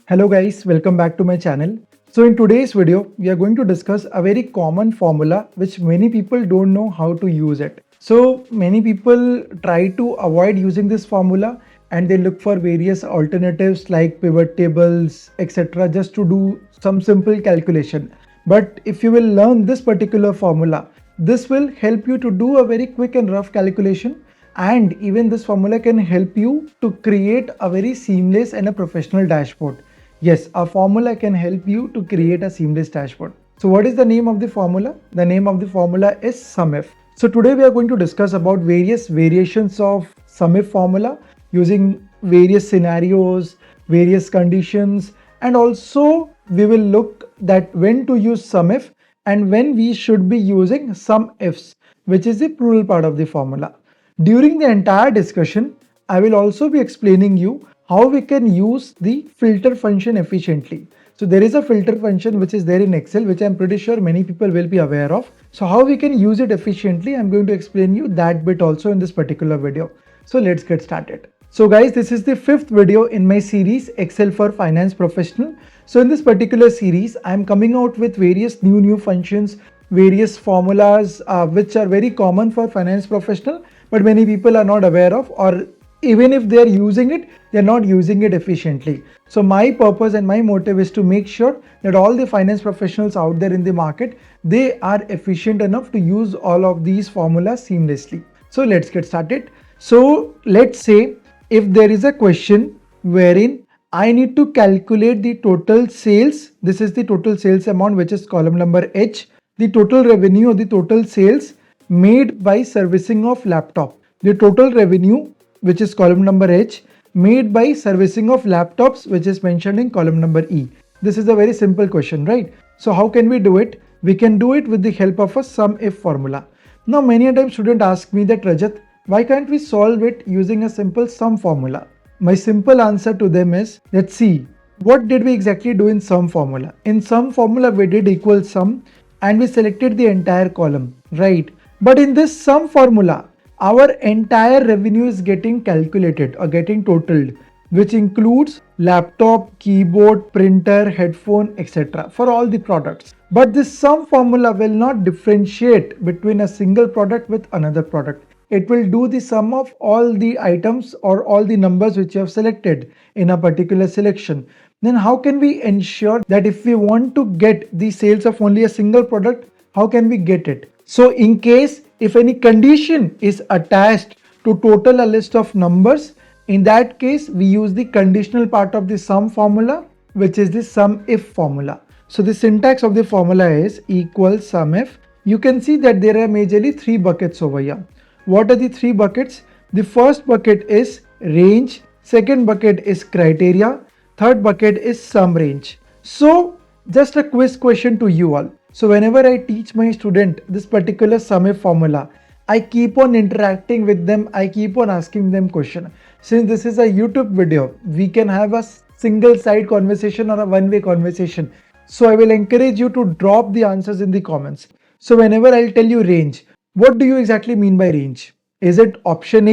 Hello guys, welcome back to my channel. So in today's video, we are going to discuss a very common formula which many people don't know how to use it. So many people try to avoid using this formula and they look for various alternatives like pivot tables, etc. just to do some simple calculation. But if you will learn this particular formula, this will help you to do a very quick and rough calculation, and even this formula can help you to create a very seamless and a professional dashboard. Yes, a formula can help you to create a seamless dashboard. So what is the name of the formula? The name of the formula is SUMIF. So today we are going to discuss about various variations of SUMIF formula using various scenarios, various conditions, and also we will look that when to use SUMIF and when we should be using SUMIFS, which is the plural part of the formula. During the entire discussion, I will also be explaining you how we can use the filter function efficiently. So there is a filter function which is there in Excel, which I'm pretty sure many people will be aware of. So how we can use it efficiently, I'm going to explain you that bit also in this particular video. So let's get started. So guys, this is the 5th video in my series Excel for Finance Professional. So in this particular series, I'm coming out with various new functions, various formulas which are very common for finance professional, but many people are not aware of, or even if they are using it, they are not using it efficiently. So my purpose and my motive is to make sure that all the finance professionals out there in the market, they are efficient enough to use all of these formulas seamlessly. So let's get started. So let's say if there is a question wherein I need to calculate the total sales, this is the total sales amount, which is column number H, the total revenue or the total sales made by servicing of laptop, the total revenue, which is column number H, made by servicing of laptops, which is mentioned in column number E. This is a very simple question, right? So how can we do it? We can do it with the help of a SUMIF formula. Now many a times students ask me that, Rajat, why can't we solve it using a simple sum formula? My simple answer to them is, let's see, what did we exactly do in sum formula? In sum formula, we did equal sum and we selected the entire column, right? But in this sum formula, our entire revenue is getting calculated or getting totaled, which includes laptop, keyboard, printer, headphone, etc. for all the products. But this sum formula will not differentiate between a single product with another product. It will do the sum of all the items or all the numbers which you have selected in a particular selection. Then how can we ensure that if we want to get the sales of only a single product, how can we get it? So in case if any condition is attached to total a list of numbers, in that case we use the conditional part of the sum formula, which is the SUMIF formula. So the syntax of the formula is equal SUMIF. You can see that there are majorly 3 buckets over here. What are the 3 buckets? The first bucket is range, second bucket is criteria, third bucket is sum range. So just a quiz question to you all. So whenever I teach my student this particular SUMIF formula, I keep on interacting with them, I keep on asking them question. Since this is a YouTube video, we can have a single side conversation or a one-way conversation. So I will encourage you to drop the answers in the comments. So whenever I'll tell you range, what do you exactly mean by range? Is it option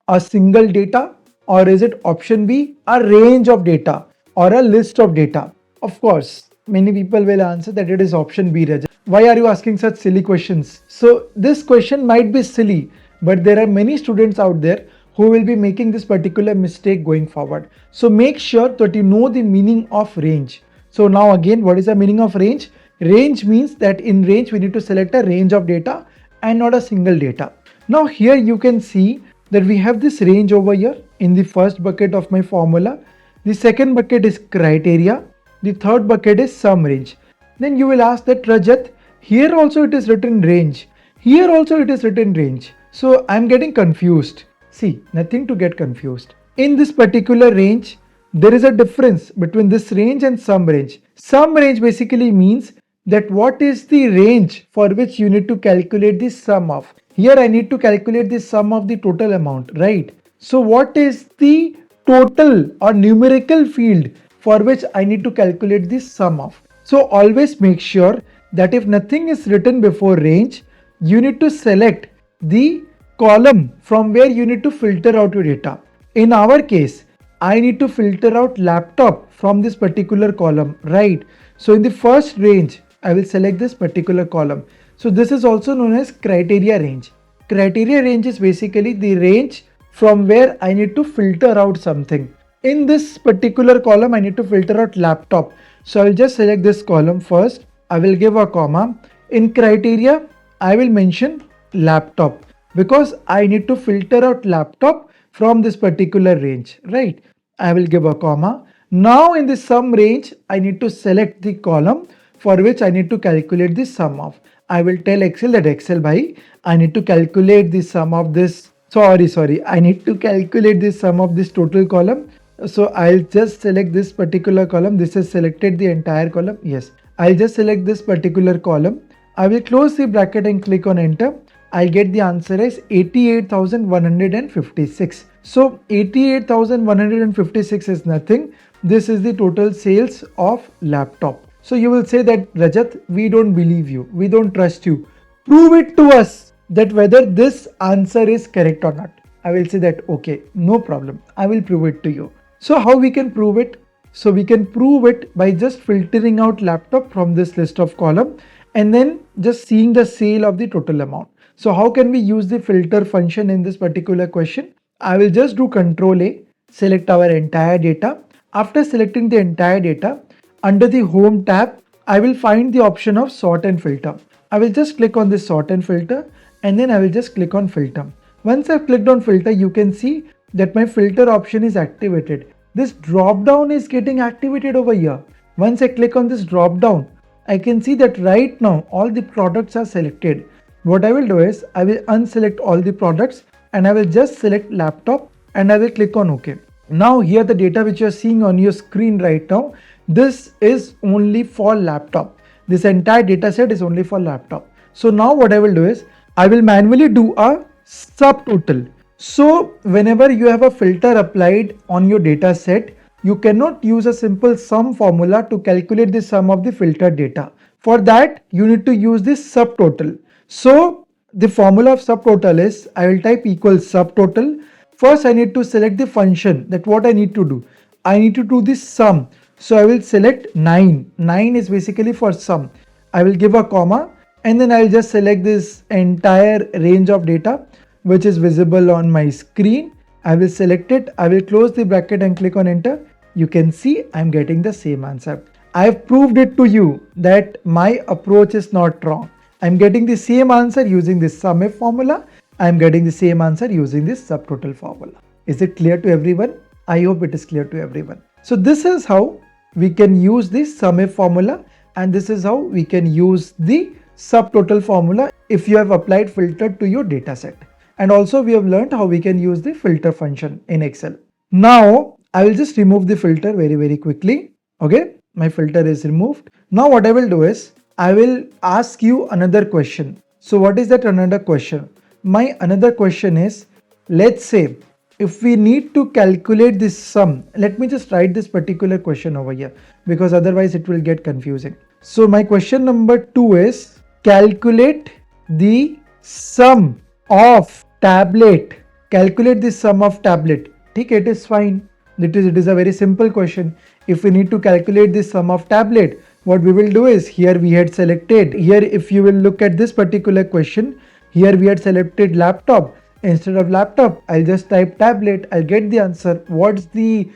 a single data, or is it option B, a range of data or a list of data? Of course, many people will answer that it is option B, Rajat. Why are you asking such silly questions? So this question might be silly, but there are many students out there who will be making this particular mistake going forward. So make sure that you know the meaning of range. So now again, what is the meaning of range? Range means that in range we need to select a range of data and not a single data. Now here you can see that we have this range over here in the first bucket of my formula. The second bucket is criteria. The third bucket is sum range. Then you will ask that, Rajat, here also it is written range. Here also it is written range. So I'm getting confused. See, nothing to get confused. In this particular range, there is a difference between this range and sum range. Sum range basically means that what is the range for which you need to calculate the sum of. Here I need to calculate the sum of the total amount, right? So what is the total or numerical field for which I need to calculate the sum of. So always make sure that if nothing is written before range, you need to select the column from where you need to filter out your data. In our case, I need to filter out laptop from this particular column, right? So in the first range, I will select this particular column. So this is also known as criteria range. Criteria range is basically the range from where I need to filter out something. In this particular column, I need to filter out laptop. So I will just select this column first. I will give a comma. In criteria, I will mention laptop because I need to filter out laptop from this particular range, right? I will give a comma. Now in the sum range, I need to select the column for which I need to calculate the sum of. I will tell Excel that Excel by I need to calculate the sum of this. Sorry, I need to calculate the sum of this total column. So I'll just select this particular column. This has selected the entire column. Yes, I'll just select this particular column. I will close the bracket and click on enter. I'll get the answer as 88,156. So 88,156 is nothing. This is the total sales of laptop. So you will say that Rajat, we don't believe you. We don't trust you. Prove it to us that whether this answer is correct or not. I will say that okay, no problem. I will prove it to you. So how we can prove it? So we can prove it by just filtering out laptop from this list of column and then just seeing the sale of the total amount. So how can we use the filter function in this particular question? I will just do Control A, select our entire data. After selecting the entire data, under the Home tab, I will find the option of Sort and Filter. I will just click on this Sort and Filter and then I will just click on Filter. Once I've clicked on Filter, you can see that my filter option is activated. This drop down is getting activated over here. Once I click on this drop down, I can see that right now all the products are selected. What I will do is I will unselect all the products and I will just select laptop and I will click on OK. Now here the data which you are seeing on your screen right now, this is only for laptop. This entire data set is only for laptop. So now what I will do is I will manually do a subtotal. So whenever you have a filter applied on your data set, you cannot use a simple sum formula to calculate the sum of the filtered data. For that, you need to use this subtotal. So the formula of subtotal is, I will type equals subtotal. First, I need to select the function, that what I need to do. I need to do this sum. So I will select 9. 9 is basically for sum. I will give a comma and then I will just select this entire range of data which is visible on my screen. I will select it. I will close the bracket and click on enter. You can see I'm getting the same answer. I have proved it to you that my approach is not wrong. I'm getting the same answer using this SUMIF formula. I'm getting the same answer using this subtotal formula. Is it clear to everyone? I hope it is clear to everyone. So this is how we can use this SUMIF formula and this is how we can use the subtotal formula if you have applied filter to your data set. And also we have learned how we can use the filter function in Excel. Now I will just remove the filter very quickly. Okay, my filter is removed. Now what I will do is I will ask you another question. So what is that another question? My another question is, let's say if we need to calculate this sum, let me just write this particular question over here because otherwise it will get confusing. So my question number 2 is calculate the sum of tablet. Calculate the sum of tablet. Okay, it is fine. It is a very simple question. If we need to calculate the sum of tablet, what we will do is here we had selected, here if you will look at this particular question, here we had selected laptop. Instead of laptop, I'll just type tablet. I'll get the answer. What's the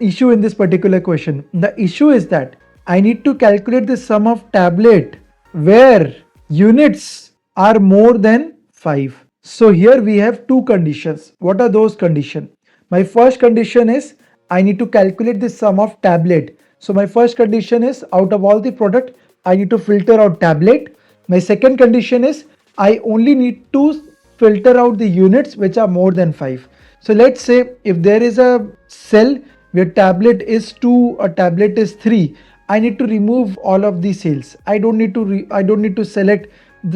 issue in this particular question? The issue is that I need to calculate the sum of tablet where units are more than 5. So here we have two conditions. What are those conditions? My first condition is I need to calculate the sum of tablet. So my first condition is out of all the product, I need to filter out tablet. My second condition is I only need to filter out the units which are more than 5. So let's say if there is a cell where tablet is 2 or tablet is 3, I need to remove all of these cells. I don't need to select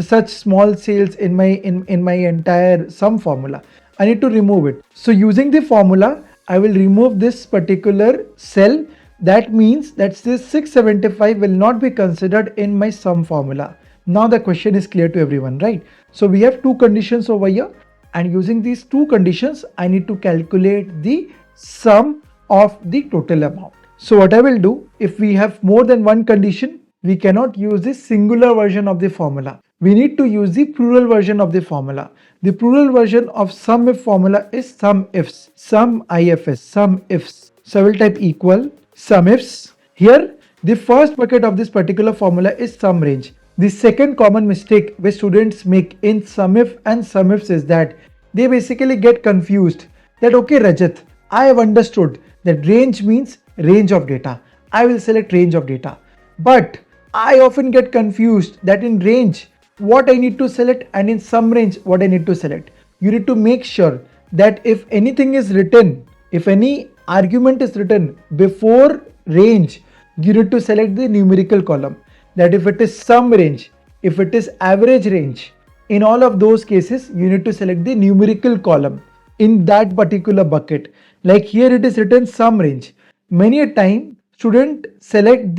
such small cells in my entire sum formula. I need to remove it. So using the formula, I will remove this particular cell. That means that this 675 will not be considered in my sum formula. Now the question is clear to everyone, right? So we have two conditions over here, and using these two conditions, I need to calculate the sum of the total amount. So what I will do, if we have more than one condition, we cannot use the singular version of the formula. We need to use the plural version of the formula. The plural version of SUMIF formula is SUMIFS, SUMIFS, SUMIFS. So I will type equal SUMIFS. Here, the first bucket of this particular formula is sum range. The second common mistake which students make in SUMIF and SUMIFS is that they basically get confused that, okay Rajat, I have understood that range means range of data. I will select range of data. But I often get confused that in range, what I need to select, and in sum range, what I need to select. You need to make sure that if anything is written, if any argument is written before range, you need to select the numerical column. That if it is sum range, if it is average range, in all of those cases, you need to select the numerical column in that particular bucket. Like here it is written sum range. Many a time, student select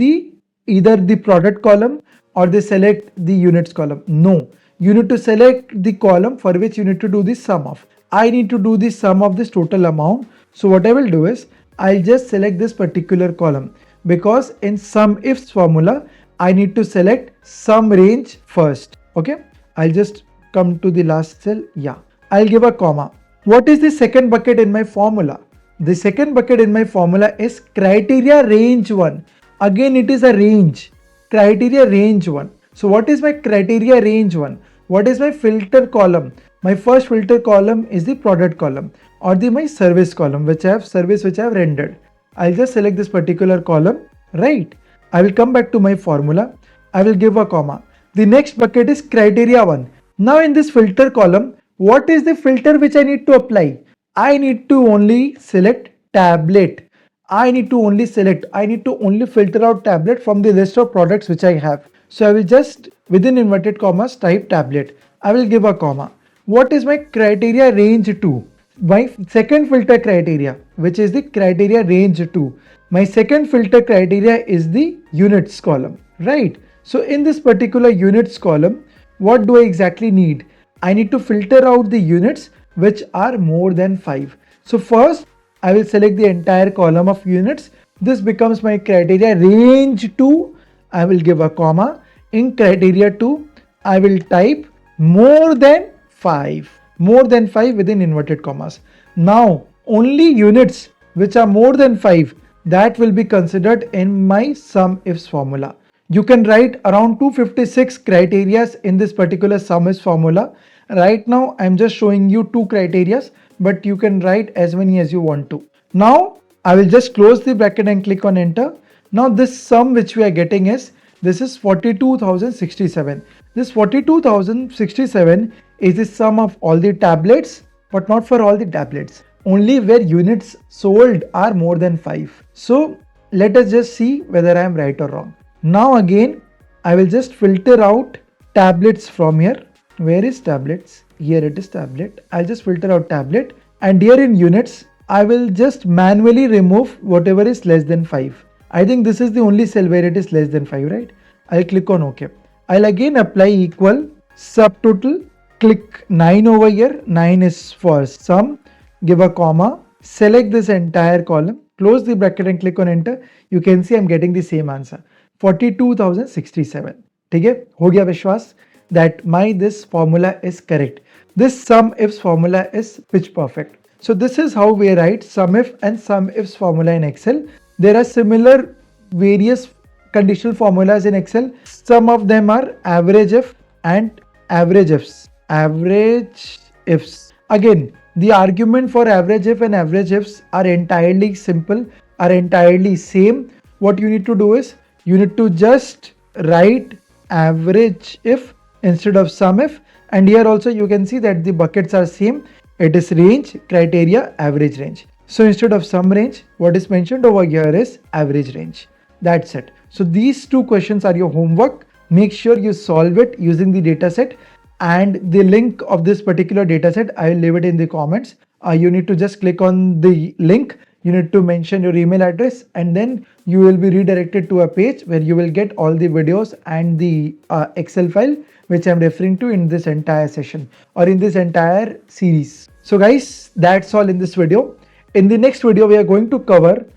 either the product column or they select the units column. No, you need to select the column for which you need to do the sum of. I need to do the sum of this total amount. So what I will do is, I'll just select this particular column, because in SUMIFS formula, I need to select sum range first. Okay, I'll just come to the last cell. Yeah, I'll give a comma. What is the second bucket in my formula? The second bucket in my formula is criteria range 1. Again, it is a range. Criteria range 1. So what is my criteria range 1? What is my filter column? My first filter column is the product column, or my service column, which I have rendered. I'll just select this particular column, right? I will come back to my formula. I will give a comma. The next bucket is criteria 1. Now in this filter column, what is the filter which I need to apply? I need to only select tablet. I need to only filter out tablet from the list of products which I have. So I will just, within inverted commas, type tablet. I will give a comma. What is my criteria range 2? My second filter criteria, which is the criteria range 2. My second filter criteria is the units column, right? So in this particular units column, what do I exactly need? I need to filter out the units which are more than 5. So first, I will select the entire column of units. This becomes my criteria range 2. I will give a comma. In criteria 2, I will type more than 5. More than 5 within inverted commas. Now, only units which are more than 5, that will be considered in my SUMIFS formula. You can write around 256 criteria in this particular SUMIFS formula. Right now, I'm just showing you 2 criteria, but you can write as many as you want to. Now, I will just close the bracket and click on enter. Now, this sum which we are getting is, this is 42,067. This 42,067 is the sum of all the tablets, but not for all the tablets. Only where units sold are more than 5. So, let us just see whether I am right or wrong. Now again, I will just filter out tablets from here. Where is tablets? Here it is tablet. I'll just filter out tablet, and here in units, I will just manually remove whatever is less than 5. I think this is the only cell where it is less than 5, right? I'll click on OK. I'll again apply equal subtotal. Click 9 over here. 9 is for sum. Give a comma. Select this entire column. Close the bracket and click on enter. You can see I'm getting the same answer. 42,067. ठीक है, हो गया विश्वास that this formula is correct. This SUMIFS formula is pitch perfect. So this is how we write SUMIF and SUMIFS formula in Excel. There are similar various conditional formulas in Excel. Some of them are average if and average ifs. Average ifs. Again, the argument for average if and average ifs are entirely simple, are entirely same. What you need to do is, you need to just write average if instead of SUMIF, and here also you can see that the buckets are same. It is range, criteria, average range. So instead of sum range, what is mentioned over here is average range. That's it. So these 2 questions are your homework. Make sure you solve it using the dataset, and the link of this particular dataset, I will leave it in the comments. You need to just click on the link. You need to mention your email address, and then you will be redirected to a page where you will get all the videos and the Excel file which I'm referring to in this entire session or in this entire series. So guys, that's all in this video. In the next video, we are going to cover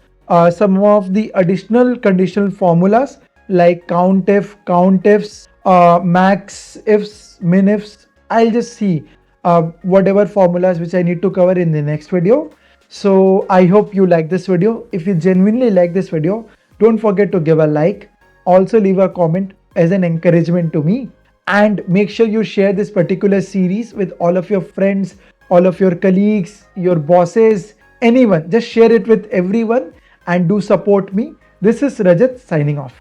some of the additional conditional formulas like count ifs, max ifs, min ifs. I'll just see whatever formulas which I need to cover in the next video. So I hope you like this video. If you genuinely like this video, don't forget to give a like. Also leave a comment as an encouragement to me. And make sure you share this particular series with all of your friends, all of your colleagues, your bosses, anyone. Just share it with everyone and do support me. This is Rajat signing off.